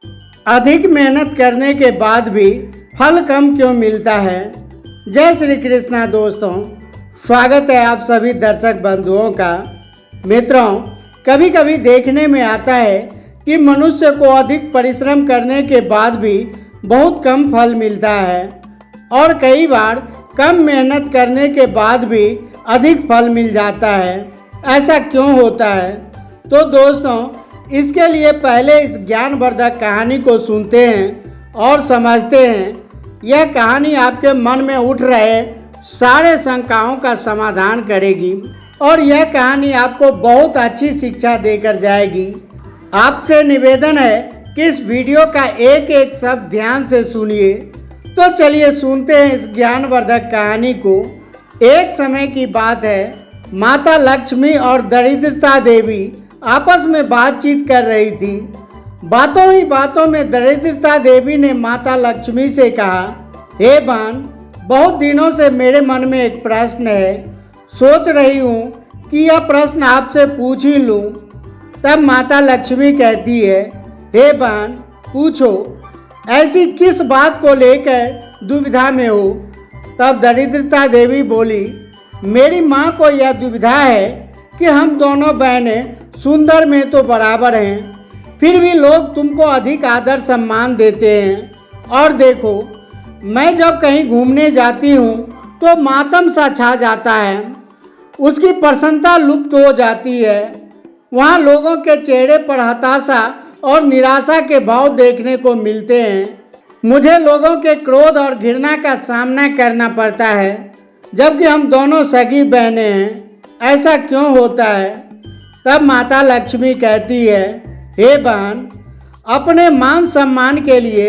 अधिक मेहनत करने के बाद भी फल कम क्यों मिलता है। जय श्री कृष्णा दोस्तों, स्वागत है आप सभी दर्शक बंधुओं का। मित्रों, कभी कभी देखने में आता है कि मनुष्य को अधिक परिश्रम करने के बाद भी बहुत कम फल मिलता है और कई बार कम मेहनत करने के बाद भी अधिक फल मिल जाता है। ऐसा क्यों होता है? तो दोस्तों, इसके लिए पहले इस ज्ञानवर्धक कहानी को सुनते हैं और समझते हैं। यह कहानी आपके मन में उठ रहे सारे शंकाओं का समाधान करेगी और यह कहानी आपको बहुत अच्छी शिक्षा देकर जाएगी। आपसे निवेदन है कि इस वीडियो का एक एक शब्द ध्यान से सुनिए। तो चलिए सुनते हैं इस ज्ञानवर्धक कहानी को। एक समय की बात है, माता लक्ष्मी और दरिद्रता देवी आपस में बातचीत कर रही थी। बातों ही बातों में दरिद्रता देवी ने माता लक्ष्मी से कहा, हे बहन, बहुत दिनों से मेरे मन में एक प्रश्न है। सोच रही हूँ कि यह प्रश्न आपसे पूछ ही लूँ। तब माता लक्ष्मी कहती है, हे बहन, पूछो, ऐसी किस बात को लेकर दुविधा में हो। तब दरिद्रता देवी बोली, मेरी माँ को यह दुविधा है कि हम दोनों बहनें सुंदर में तो बराबर हैं, फिर भी लोग तुमको अधिक आदर सम्मान देते हैं। और देखो, मैं जब कहीं घूमने जाती हूँ तो मातम सा छा जाता है, उसकी प्रसन्नता लुप्त हो जाती है। वहाँ लोगों के चेहरे पर हताशा और निराशा के भाव देखने को मिलते हैं। मुझे लोगों के क्रोध और घृणा का सामना करना पड़ता है, जबकि हम दोनों सगी बहनें हैं। ऐसा क्यों होता है? तब माता लक्ष्मी कहती है, हे बहन, अपने मान सम्मान के लिए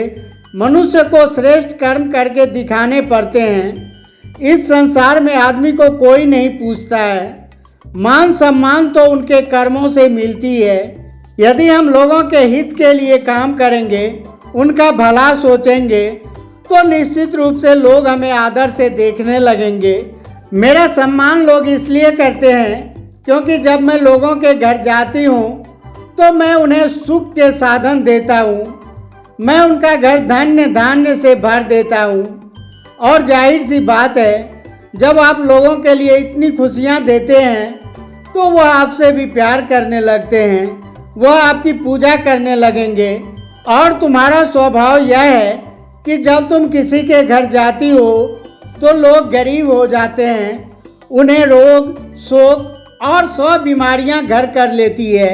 मनुष्य को श्रेष्ठ कर्म करके दिखाने पड़ते हैं। इस संसार में आदमी को कोई नहीं पूछता है। मान सम्मान तो उनके कर्मों से मिलती है। यदि हम लोगों के हित के लिए काम करेंगे, उनका भला सोचेंगे, तो निश्चित रूप से लोग हमें आदर से देखने लगेंगे। मेरा सम्मान लोग इसलिए करते हैं क्योंकि जब मैं लोगों के घर जाती हूँ तो मैं उन्हें सुख के साधन देता हूँ। मैं उनका घर धन्य धान्य से भर देता हूँ। और जाहिर सी बात है, जब आप लोगों के लिए इतनी खुशियाँ देते हैं तो वह आपसे भी प्यार करने लगते हैं, वह आपकी पूजा करने लगेंगे। और तुम्हारा स्वभाव यह है कि जब तुम किसी के घर जाती हो तो लोग गरीब हो जाते हैं, उन्हें रोग, शोक और 100 बीमारियां घर कर लेती है,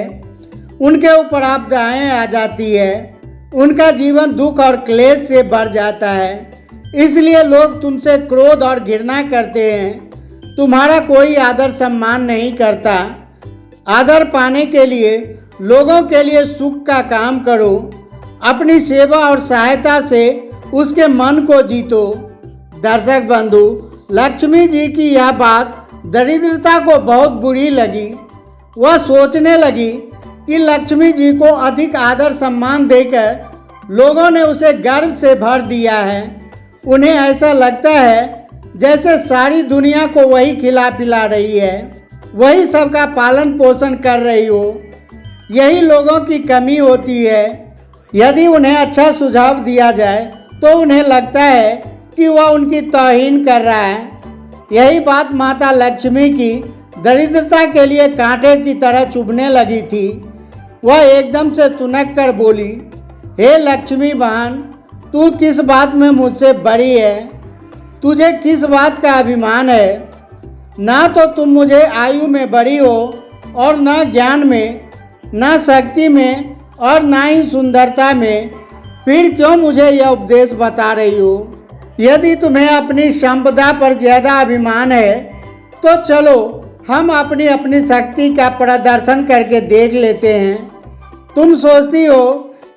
उनके ऊपर आपदाएं आ जाती है, उनका जीवन दुख और क्लेश से भर जाता है। इसलिए लोग तुमसे क्रोध और घृणा करते हैं, तुम्हारा कोई आदर सम्मान नहीं करता। आदर पाने के लिए लोगों के लिए सुख का काम करो, अपनी सेवा और सहायता से उसके मन को जीतो। दर्शक बंधु, लक्ष्मी जी की यह बात दरिद्रता को बहुत बुरी लगी। वह सोचने लगी कि लक्ष्मी जी को अधिक आदर सम्मान देकर लोगों ने उसे गर्व से भर दिया है। उन्हें ऐसा लगता है जैसे सारी दुनिया को वही खिला पिला रही है, वही सबका पालन पोषण कर रही हो। यही लोगों की कमी होती है। यदि उन्हें अच्छा सुझाव दिया जाए तो उन्हें लगता है कि वह उनकी तौहीन कर रहा है। यही बात माता लक्ष्मी की दरिद्रता के लिए कांटे की तरह चुभने लगी थी। वह एकदम से तुनक कर बोली, हे लक्ष्मी बहन, तू किस बात में मुझसे बड़ी है? तुझे किस बात का अभिमान है? ना तो तुम मुझे आयु में बड़ी हो और न ज्ञान में, न शक्ति में और ना ही सुंदरता में, फिर क्यों मुझे यह उपदेश बता रही हो? यदि तुम्हें अपनी संपदा पर ज़्यादा अभिमान है तो चलो हम अपनी अपनी शक्ति का प्रदर्शन करके देख लेते हैं। तुम सोचती हो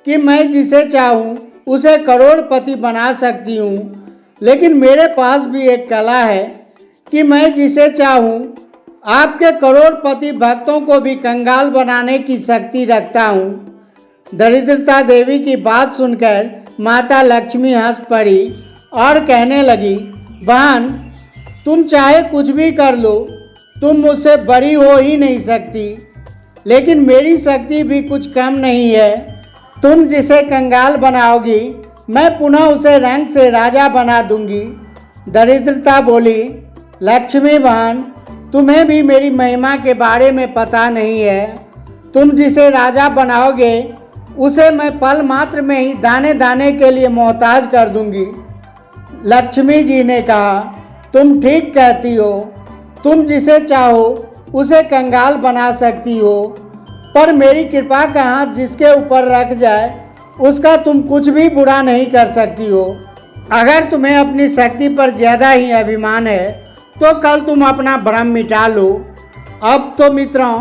कि मैं जिसे चाहूँ उसे करोड़पति बना सकती हूँ, लेकिन मेरे पास भी एक कला है कि मैं जिसे चाहूँ आपके करोड़पति भक्तों को भी कंगाल बनाने की शक्ति रखता हूँ। दरिद्रता देवी की बात सुनकर माता लक्ष्मी हंस पड़ी और कहने लगी, बहन, तुम चाहे कुछ भी कर लो, तुम मुझसे बड़ी हो ही नहीं सकती। लेकिन मेरी शक्ति भी कुछ कम नहीं है। तुम जिसे कंगाल बनाओगी मैं पुनः उसे रंग से राजा बना दूंगी। दरिद्रता बोली, लक्ष्मी बहन, तुम्हें भी मेरी महिमा के बारे में पता नहीं है। तुम जिसे राजा बनाओगे उसे मैं पल मात्र में ही दाने दाने के लिए मोहताज कर दूंगी। लक्ष्मी जी ने कहा, तुम ठीक कहती हो। तुम जिसे चाहो उसे कंगाल बना सकती हो, पर मेरी कृपा का हाथ जिसके ऊपर रख जाए उसका तुम कुछ भी बुरा नहीं कर सकती हो। अगर तुम्हें अपनी शक्ति पर ज़्यादा ही अभिमान है तो कल तुम अपना भ्रम मिटा लो। अब तो मित्रों,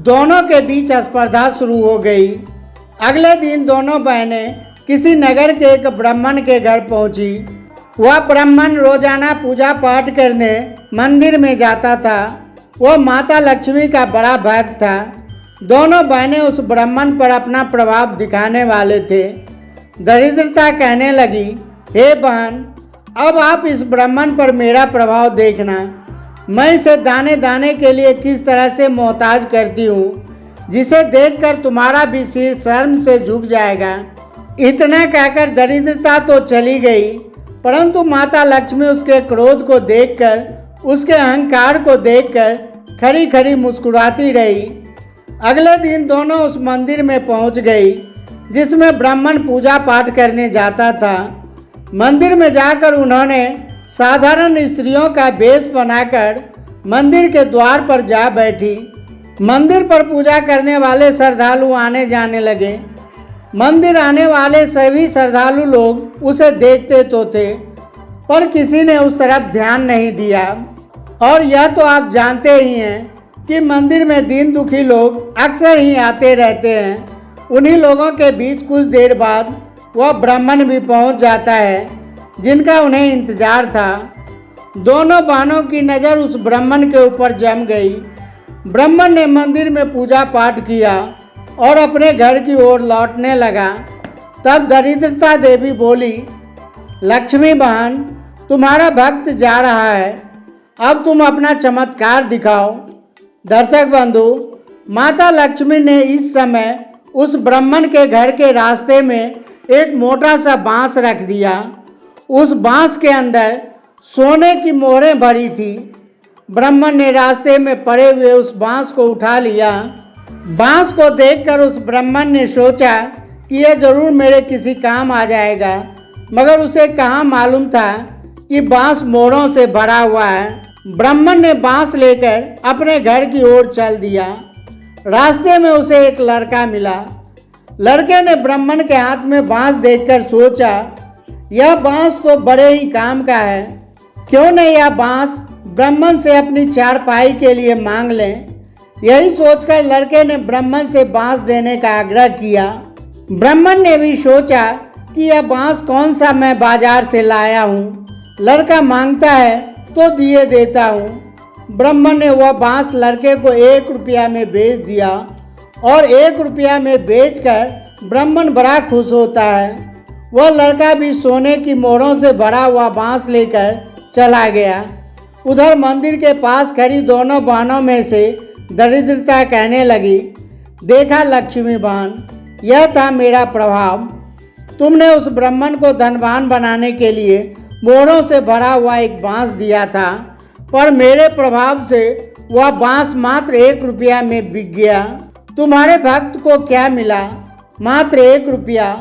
दोनों के बीच स्पर्धा शुरू हो गई। अगले दिन दोनों बहनें किसी नगर के एक ब्राह्मण के घर पहुंची। वह ब्राह्मण रोजाना पूजा पाठ करने मंदिर में जाता था। वह माता लक्ष्मी का बड़ा भक्त था। दोनों बहनें उस ब्राह्मण पर अपना प्रभाव दिखाने वाले थे। दरिद्रता कहने लगी, हे बहन, अब आप इस ब्राह्मण पर मेरा प्रभाव देखना। मैं इसे दाने दाने के लिए किस तरह से मोहताज करती हूँ, जिसे देखकर तुम्हारा भी सिर शर्म से झुक जाएगा। इतना कहकर दरिद्रता तो चली गई, परंतु माता लक्ष्मी उसके क्रोध को देखकर, उसके अहंकार को देखकर खड़ी खड़ी मुस्कुराती रही। अगले दिन दोनों उस मंदिर में पहुंच गई जिसमें ब्राह्मण पूजा पाठ करने जाता था। मंदिर में जाकर उन्होंने साधारण स्त्रियों का वेश बनाकर मंदिर के द्वार पर जा बैठी। मंदिर पर पूजा करने वाले श्रद्धालु आने जाने लगे। मंदिर आने वाले सभी श्रद्धालु लोग उसे देखते तो थे, पर किसी ने उस तरफ ध्यान नहीं दिया। और यह तो आप जानते ही हैं कि मंदिर में दीन दुखी लोग अक्सर ही आते रहते हैं। उन्हीं लोगों के बीच कुछ देर बाद वह ब्राह्मण भी पहुंच जाता है जिनका उन्हें इंतजार था। दोनों बहनों की नज़र उस ब्राह्मण के ऊपर जम गई। ब्राह्मण ने मंदिर में पूजा पाठ किया और अपने घर की ओर लौटने लगा। तब दरिद्रता देवी बोली, लक्ष्मी बहन, तुम्हारा भक्त जा रहा है, अब तुम अपना चमत्कार दिखाओ। दर्शक बंधु, माता लक्ष्मी ने इस समय उस ब्राह्मण के घर के रास्ते में एक मोटा सा बांस रख दिया। उस बांस के अंदर सोने की मोहरें भरी थी। ब्राह्मण ने रास्ते में पड़े हुए उस बांस को उठा लिया। बांस को देखकर उस ब्राह्मण ने सोचा कि यह जरूर मेरे किसी काम आ जाएगा, मगर उसे कहाँ मालूम था कि बांस मोहरों से भरा हुआ है। ब्राह्मण ने बांस लेकर अपने घर की ओर चल दिया। रास्ते में उसे एक लड़का मिला। लड़के ने ब्राह्मण के हाथ में बांस देखकर सोचा, यह बांस तो बड़े ही काम का है, क्यों नहीं यह बांस ब्राह्मण से अपनी चारपाई के लिए मांग लें। यही सोचकर लड़के ने ब्राह्मण से बांस देने का आग्रह किया। ब्राह्मण ने भी सोचा कि यह बांस कौन सा मैं बाजार से लाया हूँ, लड़का मांगता है तो दिए देता हूँ। ब्राह्मण ने वह बांस लड़के को 1 रुपया में बेच दिया और 1 रुपया में बेचकर ब्राह्मण बड़ा खुश होता है। वह लड़का भी सोने की मोहरों से भरा हुआ बांस लेकर चला गया। उधर मंदिर के पास खड़ी दोनों बहनों में से दरिद्रता कहने लगी, देखा लक्ष्मी बहन, यह था मेरा प्रभाव। तुमने उस ब्राह्मण को धनवान बनाने के लिए मोहरों से भरा हुआ एक बांस दिया था, पर मेरे प्रभाव से वह बांस मात्र 1 रुपया में बिक गया। तुम्हारे भक्त को क्या मिला? मात्र 1 रुपया,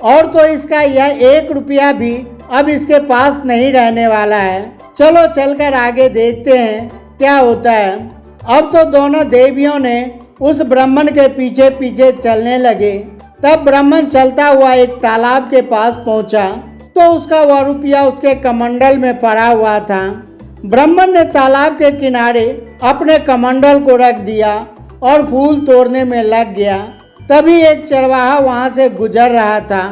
और तो इसका यह 1 रुपया भी अब इसके पास नहीं रहने वाला है। चलो चलकर आगे देखते हैं क्या होता है। अब तो दोनों देवियों ने उस ब्राह्मण के पीछे पीछे चलने लगे। तब ब्राह्मण चलता हुआ एक तालाब के पास पहुंचा तो उसका वह रुपया उसके कमंडल में पड़ा हुआ था। ब्राह्मण ने तालाब के किनारे अपने कमंडल को रख दिया और फूल तोड़ने में लग गया। तभी एक चरवाहा वहां से गुजर रहा था।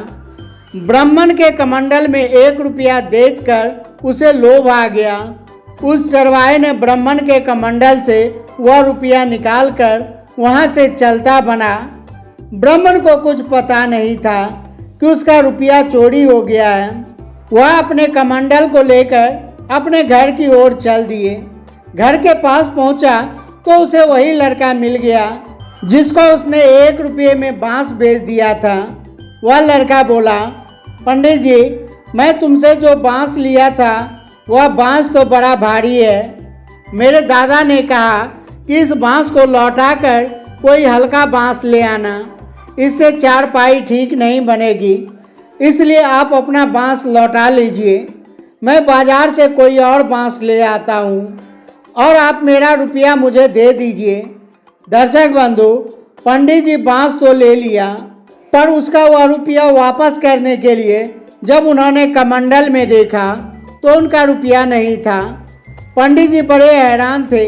ब्राह्मण के कमंडल में 1 रुपया देखकर उसे लोभ आ गया। उस चरवाहे ने ब्राह्मण के कमंडल से वह रुपया निकालकर वहां से चलता बना। ब्राह्मण को कुछ पता नहीं था कि उसका रुपया चोरी हो गया है। वह अपने कमंडल को लेकर अपने घर की ओर चल दिए। घर के पास पहुंचा तो उसे वही लड़का मिल गया जिसको उसने 1 रुपये में बांस बेच दिया था। वह लड़का बोला, पंडित जी, मैं तुमसे जो बांस लिया था वह बांस तो बड़ा भारी है। मेरे दादा ने कहा कि इस बांस को लौटाकर कोई हल्का बांस ले आना, इससे चारपाई ठीक नहीं बनेगी। इसलिए आप अपना बांस लौटा लीजिए, मैं बाजार से कोई और बांस ले आता हूँ और आप मेरा रुपया मुझे दे दीजिए। दर्शक बंधु, पंडित जी बांस तो ले लिया, पर उसका वह रुपया वापस करने के लिए जब उन्होंने कमंडल में देखा तो उनका रुपया नहीं था। पंडित जी बड़े हैरान थे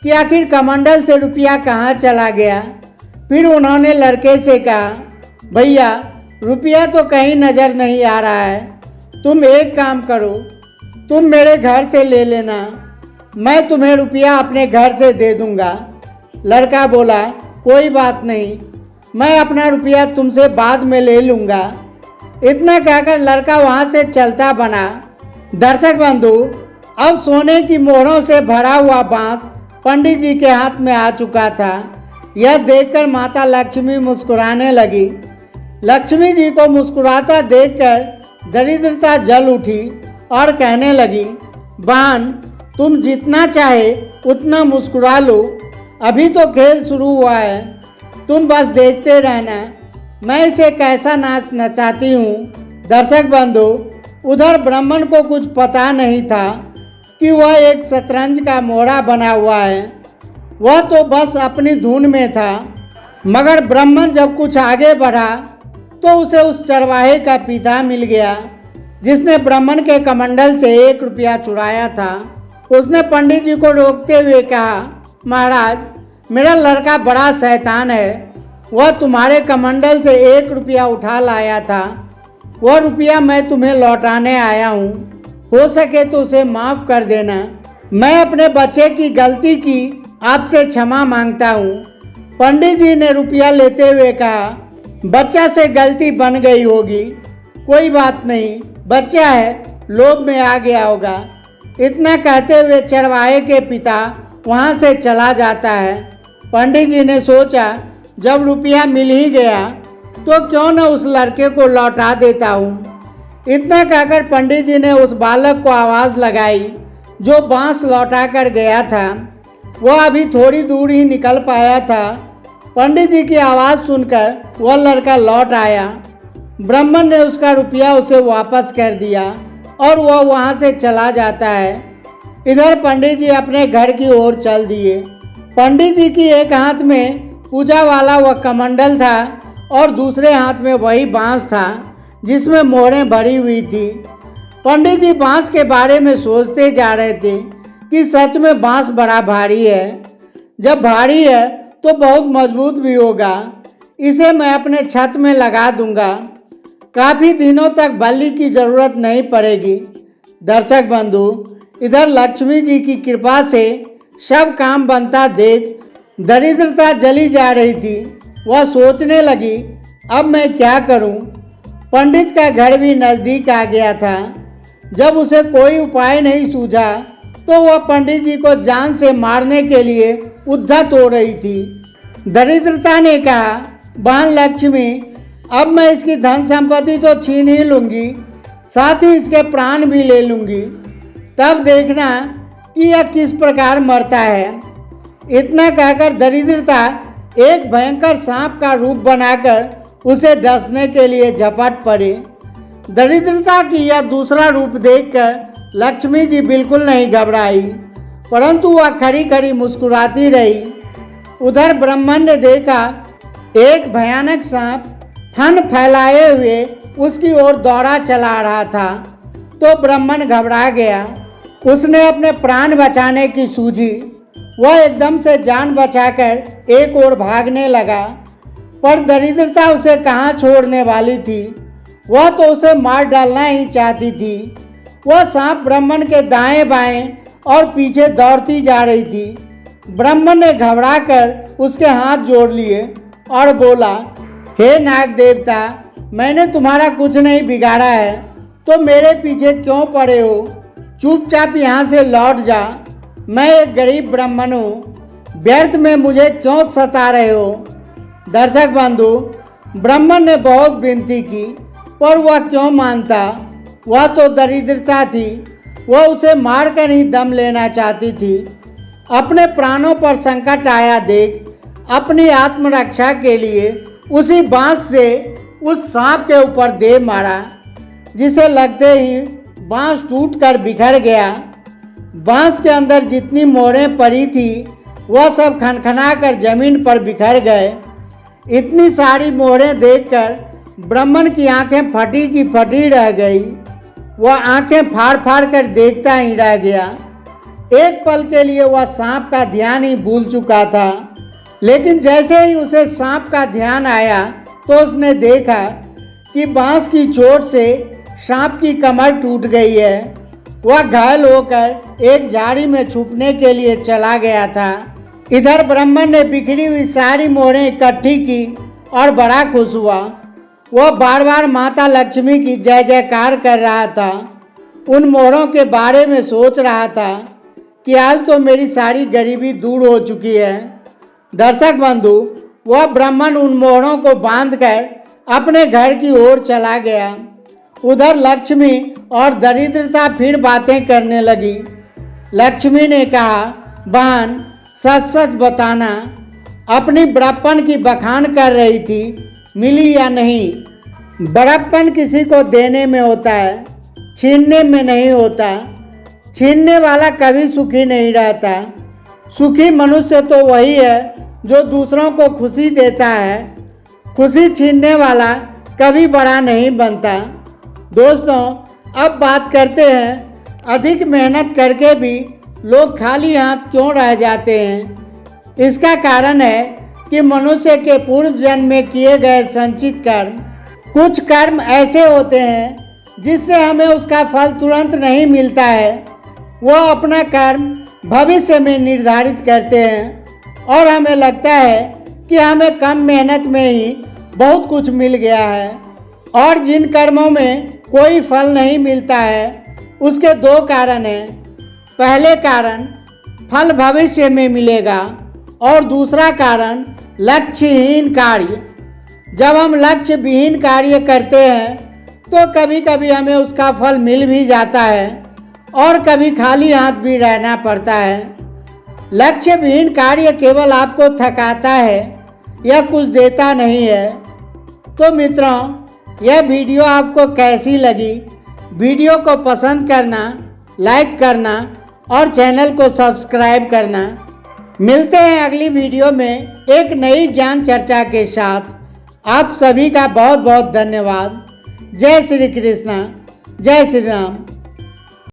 कि आखिर कमंडल से रुपया कहाँ चला गया। फिर उन्होंने लड़के से कहा, भैया रुपया तो कहीं नज़र नहीं आ रहा है, तुम एक काम करो, तुम मेरे घर से ले लेना, मैं तुम्हें रुपया अपने घर से दे दूँगा। लड़का बोला, कोई बात नहीं, मैं अपना रुपया तुमसे बाद में ले लूँगा। इतना कहकर लड़का वहाँ से चलता बना। दर्शक बंधु, अब सोने की मोहरों से भरा हुआ बांस पंडित जी के हाथ में आ चुका था। यह देखकर माता लक्ष्मी मुस्कुराने लगी। लक्ष्मी जी को मुस्कुराता देखकर दरिद्रता जल उठी और कहने लगी, बहन तुम जितना चाहे उतना मुस्कुरा लो, अभी तो खेल शुरू हुआ है, तुम बस देखते रहना, मैं इसे कैसा नाच नचाती हूँ। दर्शक बंधु, उधर ब्राह्मण को कुछ पता नहीं था कि वह एक शतरंज का मोहरा बना हुआ है। वह तो बस अपनी धुन में था। मगर ब्राह्मण जब कुछ आगे बढ़ा तो उसे उस चरवाहे का पिता मिल गया जिसने ब्राह्मण के कमंडल से 1 रुपया चुराया था। उसने पंडित जी को रोकते हुए कहा, महाराज मेरा लड़का बड़ा शैतान है, वह तुम्हारे कमंडल से 1 रुपया उठा लाया था, वह रुपया मैं तुम्हें लौटाने आया हूँ, हो सके तो उसे माफ़ कर देना। मैं अपने बच्चे की गलती की आपसे क्षमा मांगता हूँ। पंडित जी ने रुपया लेते हुए कहा, बच्चा से गलती बन गई होगी, कोई बात नहीं, बच्चा है, लोभ में आ गया होगा। इतना कहते हुए चरवाहे के पिता वहाँ से चला जाता है। पंडित जी ने सोचा, जब रुपया मिल ही गया तो क्यों न उस लड़के को लौटा देता हूँ। इतना कहकर पंडित जी ने उस बालक को आवाज़ लगाई जो बांस लौटा कर गया था। वह अभी थोड़ी दूर ही निकल पाया था। पंडित जी की आवाज़ सुनकर वह लड़का लौट आया। ब्राह्मण ने उसका रुपया उसे वापस कर दिया और वह वहाँ से चला जाता है। इधर पंडित जी अपने घर की ओर चल दिए। पंडित जी की एक हाथ में पूजा वाला वह कमंडल था और दूसरे हाथ में वही बांस था जिसमें मोहरें भरी हुई थी। पंडित जी बांस के बारे में सोचते जा रहे थे कि सच में बांस बड़ा भारी है। जब भारी है तो बहुत मजबूत भी होगा, इसे मैं अपने छत में लगा दूंगा, काफ़ी दिनों तक बल्ली की ज़रूरत नहीं पड़ेगी। दर्शक बंधु, इधर लक्ष्मी जी की कृपा से सब काम बनता देख दरिद्रता जली जा रही थी। वह सोचने लगी, अब मैं क्या करूं? पंडित का घर भी नज़दीक आ गया था। जब उसे कोई उपाय नहीं सूझा तो वह पंडित जी को जान से मारने के लिए उद्यत हो रही थी। दरिद्रता ने कहा, बहन लक्ष्मी, अब मैं इसकी धन संपत्ति तो छीन ही लूँगी, साथ ही इसके प्राण भी ले लूँगी, तब देखना कि यह किस प्रकार मरता है। इतना कहकर दरिद्रता एक भयंकर सांप का रूप बनाकर उसे डसने के लिए झपट पड़ी। दरिद्रता की यह दूसरा रूप देखकर लक्ष्मी जी बिल्कुल नहीं घबराई, परंतु वह खड़ी खड़ी मुस्कुराती रही। उधर ब्राह्मण ने देखा एक भयानक सांप फन फैलाए हुए उसकी ओर दौड़ा चला रहा था, तो ब्राह्मण घबरा गया। उसने अपने प्राण बचाने की सूझी। वह एकदम से जान बचाकर एक ओर भागने लगा, पर दरिद्रता उसे कहाँ छोड़ने वाली थी। वह तो उसे मार डालना ही चाहती थी। वह सांप ब्राह्मण के दाएं बाएं और पीछे दौड़ती जा रही थी। ब्राह्मण ने घबराकर उसके हाथ जोड़ लिए और बोला, हे नाग देवता, मैंने तुम्हारा कुछ नहीं बिगाड़ा है, तो मेरे पीछे क्यों पड़े हो? चुपचाप यहाँ से लौट जा। मैं एक गरीब ब्राह्मण हूँ, व्यर्थ में मुझे क्यों सता रहे हो? दर्शक बंधु, ब्राह्मण ने बहुत विनती की पर वह क्यों मानता। वह तो दरिद्रता थी, वह उसे मारकर ही दम लेना चाहती थी। अपने प्राणों पर संकट आया देख अपनी आत्मरक्षा के लिए उसी बांस से उस सांप के ऊपर दे मारा, जिसे लगते ही बांस टूटकर बिखर गया। बांस के अंदर जितनी मोहरें पड़ी थी वह सब खनखनाकर जमीन पर बिखर गए। इतनी सारी मोहरें देखकर ब्राह्मण की आंखें फटी की फटी रह गई। वह आंखें फाड़ फाड़ कर देखता ही रह गया। एक पल के लिए वह सांप का ध्यान ही भूल चुका था, लेकिन जैसे ही उसे सांप का ध्यान आया तो उसने देखा कि बांस की चोट से सांप की कमर टूट गई है। वह घायल होकर एक झाड़ी में छुपने के लिए चला गया था। इधर ब्राह्मण ने बिखरी हुई सारी मोहरें इकट्ठी की और बड़ा खुश हुआ। वह बार बार माता लक्ष्मी की जय जयकार कर रहा था। उन मोहरों के बारे में सोच रहा था कि आज तो मेरी सारी गरीबी दूर हो चुकी है। दर्शक बंधु, वह ब्राह्मण उन मोहरों को बांधकर अपने घर की ओर चला गया। उधर लक्ष्मी और दरिद्रता फिर बातें करने लगी। लक्ष्मी ने कहा, बहन सच सच बताना, अपनी बड़प्पन की बखान कर रही थी, मिली या नहीं। बड़प्पन किसी को देने में होता है, छीनने में नहीं होता। छीनने वाला कभी सुखी नहीं रहता। सुखी मनुष्य तो वही है जो दूसरों को खुशी देता है। खुशी छीनने वाला कभी बड़ा नहीं बनता। दोस्तों, अब बात करते हैं अधिक मेहनत करके भी लोग खाली हाथ क्यों रह जाते हैं। इसका कारण है कि मनुष्य के पूर्व जन्म में किए गए संचित कर्म। कुछ कर्म ऐसे होते हैं जिससे हमें उसका फल तुरंत नहीं मिलता है। वह अपना कर्म भविष्य में निर्धारित करते हैं और हमें लगता है कि हमें कम मेहनत में ही बहुत कुछ मिल गया है। और जिन कर्मों में कोई फल नहीं मिलता है उसके दो कारण हैं। पहले कारण फल भविष्य में मिलेगा और दूसरा कारण लक्ष्यहीन कार्य। जब हम लक्ष्य विहीन कार्य करते हैं तो कभी कभी हमें उसका फल मिल भी जाता है और कभी खाली हाथ भी रहना पड़ता है। लक्ष्य विहीन कार्य केवल आपको थकाता है, यह कुछ देता नहीं है। तो मित्रों, यह वीडियो आपको कैसी लगी? वीडियो को पसंद करना, लाइक करना और चैनल को सब्सक्राइब करना। मिलते हैं अगली वीडियो में एक नई ज्ञान चर्चा के साथ। आप सभी का बहुत बहुत धन्यवाद। जय श्री कृष्णा, जय श्री राम।